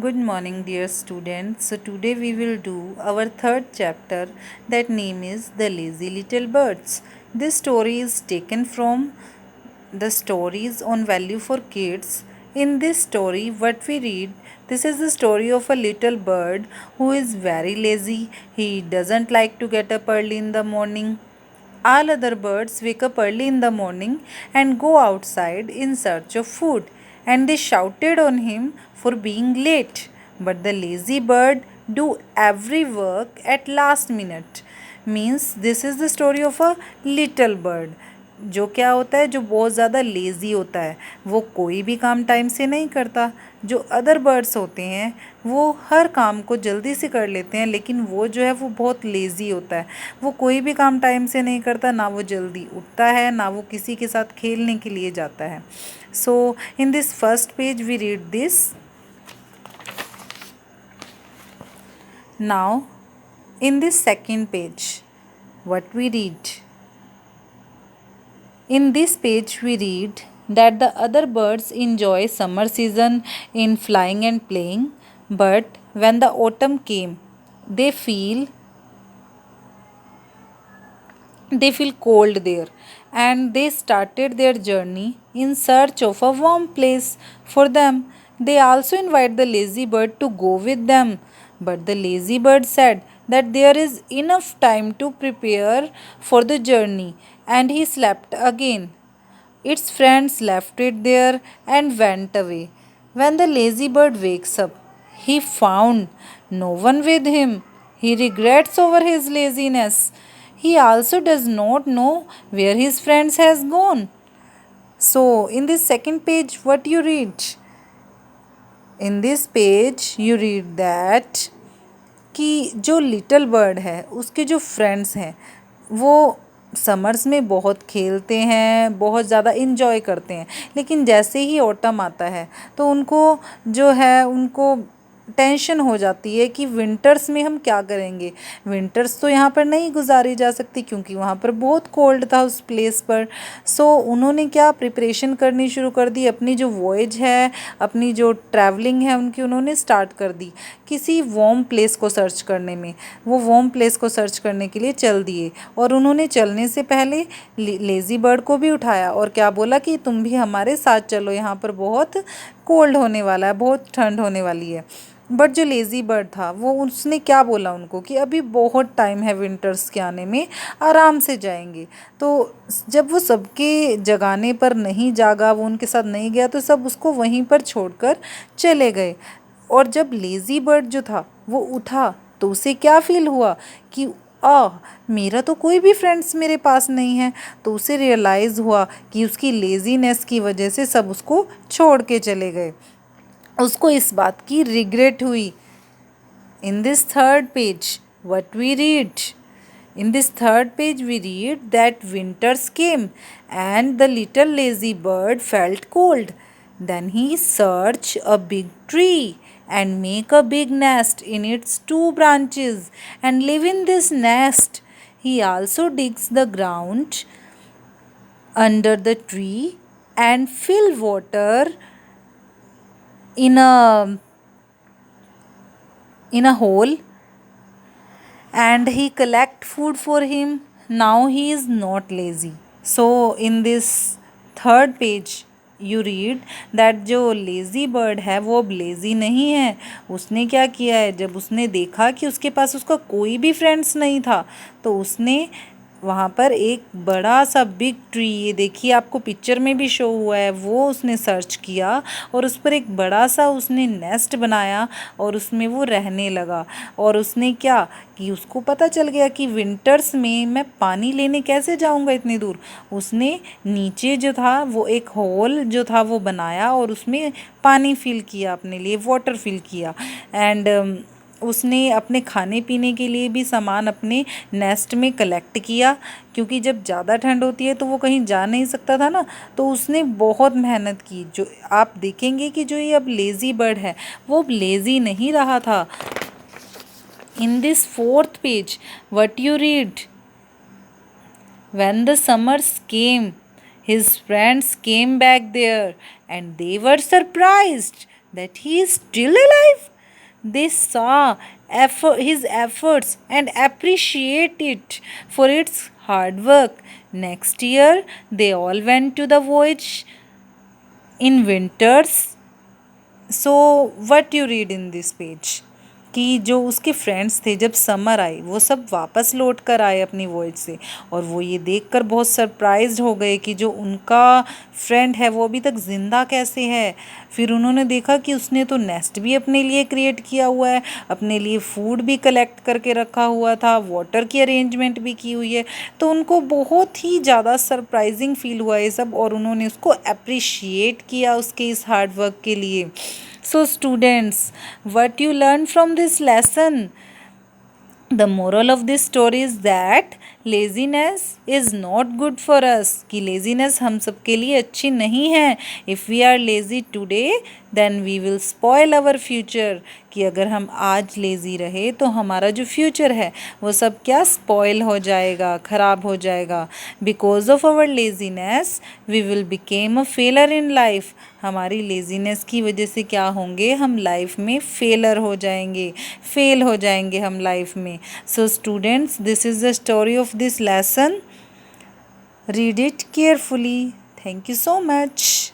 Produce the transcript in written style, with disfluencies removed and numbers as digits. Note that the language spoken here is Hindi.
Good morning, dear students. So, today we will do our third chapter that name is The Lazy Little Birds. This story is taken from the stories on value for kids. In this story, what we read, this is the story of a little bird who is very lazy. He doesn't like to get up early in the morning. All other birds wake up early in the morning and go outside in search of food, and they shouted on him for being late. But the lazy bird do every work at last minute. Means this is the story of a little bird. जो क्या होता है, जो बहुत ज़्यादा लेज़ी होता है, वो कोई भी काम टाइम से नहीं करता। जो अदर बर्ड्स होते हैं वो हर काम को जल्दी से कर लेते हैं, लेकिन वो जो है वो बहुत लेज़ी होता है। वो कोई भी काम टाइम से नहीं करता, ना वो जल्दी उठता है, ना वो किसी के साथ खेलने के लिए जाता है। So in this first page we read this. Now in this second page, what we read? In this page, we read that the other birds enjoy summer season in flying and playing, but when the autumn came, they feel cold there, and they started their journey in search of a warm place for them. They also invite the lazy bird to go with them, but the lazy bird said that there is enough time to prepare for the journey, and he slept again. Its friends left it there and went away. When the lazy bird wakes up, he found no one with him. He regrets over his laziness. He also does not know where his friends has gone. So, in this second page, what you read? In this page, you read that कि जो लिटिल बर्ड है उसके जो फ्रेंड्स हैं वो समर्स में बहुत खेलते हैं, बहुत ज़्यादा इन्जॉय करते हैं, लेकिन जैसे ही ऑटम आता है तो उनको जो है उनको टेंशन हो जाती है कि विंटर्स में हम क्या करेंगे। विंटर्स तो यहाँ पर नहीं गुजारी जा सकती क्योंकि वहाँ पर बहुत कोल्ड था उस प्लेस पर। सो उन्होंने क्या प्रिपरेशन करनी शुरू कर दी, अपनी जो वॉयज है, अपनी जो ट्रैवलिंग है उनकी उन्होंने स्टार्ट कर दी किसी वार्म प्लेस को सर्च करने में। वो वार्म प्लेस को सर्च करने के लिए चल दिए और उन्होंने चलने से पहले लेज़ी बर्ड को भी उठाया और क्या बोला कि तुम भी हमारे साथ चलो, यहाँ पर बहुत कोल्ड होने वाला है, बहुत ठंड होने वाली है। बट जो लेज़ी बर्ड था वो उसने क्या बोला उनको कि अभी बहुत टाइम है विंटर्स के आने में, आराम से जाएंगे। तो जब वो सबके जगाने पर नहीं जागा, वो उनके साथ नहीं गया, तो सब उसको वहीं पर छोड़कर चले गए। और जब लेज़ी बर्ड जो था वो उठा तो उसे क्या फील हुआ कि मेरा तो कोई भी फ्रेंड्स मेरे पास नहीं है। तो उसे रियलाइज़ हुआ कि उसकी लेज़ीनेस की वजह से सब उसको छोड़ के चले गए। उसको इस बात की रिग्रेट हुई। In this third page what we read? In this third page, we read that winters came and the little lazy bird felt cold. Then he searched a big tree and make a big nest in its two branches and live in this nest. He also digs the ground under the tree and fill water in a hole, and he collect food for him. Now he is not lazy. So in this third page you read that जो लेज़ी बर्ड है वो अब लेज़ी नहीं है। उसने क्या किया है, जब उसने देखा कि उसके पास उसका कोई भी फ्रेंड्स नहीं था तो उसने वहाँ पर एक बड़ा सा बिग ट्री, ये देखिए आपको पिक्चर में भी शो हुआ है, वो उसने सर्च किया और उस पर एक बड़ा सा उसने नेस्ट बनाया और उसमें वो रहने लगा। और उसने क्या कि उसको पता चल गया कि विंटर्स में मैं पानी लेने कैसे जाऊंगा इतनी दूर। उसने नीचे जो था वो एक होल जो था वो बनाया और उसमें पानी फिल किया, अपने लिए वाटर फिल किया। एंड उसने अपने खाने पीने के लिए भी सामान अपने नेस्ट में कलेक्ट किया, क्योंकि जब ज़्यादा ठंड होती है तो वो कहीं जा नहीं सकता था ना। तो उसने बहुत मेहनत की। जो आप देखेंगे कि जो ये अब लेज़ी बर्ड है वो अब लेज़ी नहीं रहा था। In this fourth page what you read? When the summers came, his friends came back there and they were surprised. that he is still alive. They saw his efforts and appreciate it for its hard work. Next year, they all went to the voyage in winters. So what you read in this page कि जो उसके फ्रेंड्स थे जब समर आई वो सब वापस लौट कर आए अपनी वॉयज से, और वो ये देखकर बहुत सरप्राइज्ड हो गए कि जो उनका फ्रेंड है वो अभी तक ज़िंदा कैसे है। फिर उन्होंने देखा कि उसने तो नेस्ट भी अपने लिए क्रिएट किया हुआ है, अपने लिए फूड भी कलेक्ट करके रखा हुआ था, वाटर की अरेंजमेंट भी की हुई है। तो उनको बहुत ही ज़्यादा सरप्राइजिंग फील हुआ ये सब, और उन्होंने उसको अप्रिशिएट किया उसके इस हार्ड वर्क के लिए। So students, what you learn from this lesson? The moral of this story is that laziness is not good for us, कि laziness हम सब के लिए अच्छी नहीं है। If we are lazy today, then we will spoil our future, कि अगर हम आज लेज़ी रहे तो हमारा जो फ्यूचर है वो सब क्या स्पॉइल हो जाएगा, ख़राब हो जाएगा। Because of our laziness we will became a failure in life, हमारी लेज़ीनेस की वजह से क्या होंगे, हम लाइफ में फेलर हो जाएंगे, फेल हो जाएंगे हम लाइफ में। So students, this is the story of this lesson. Read it carefully. Thank you so much.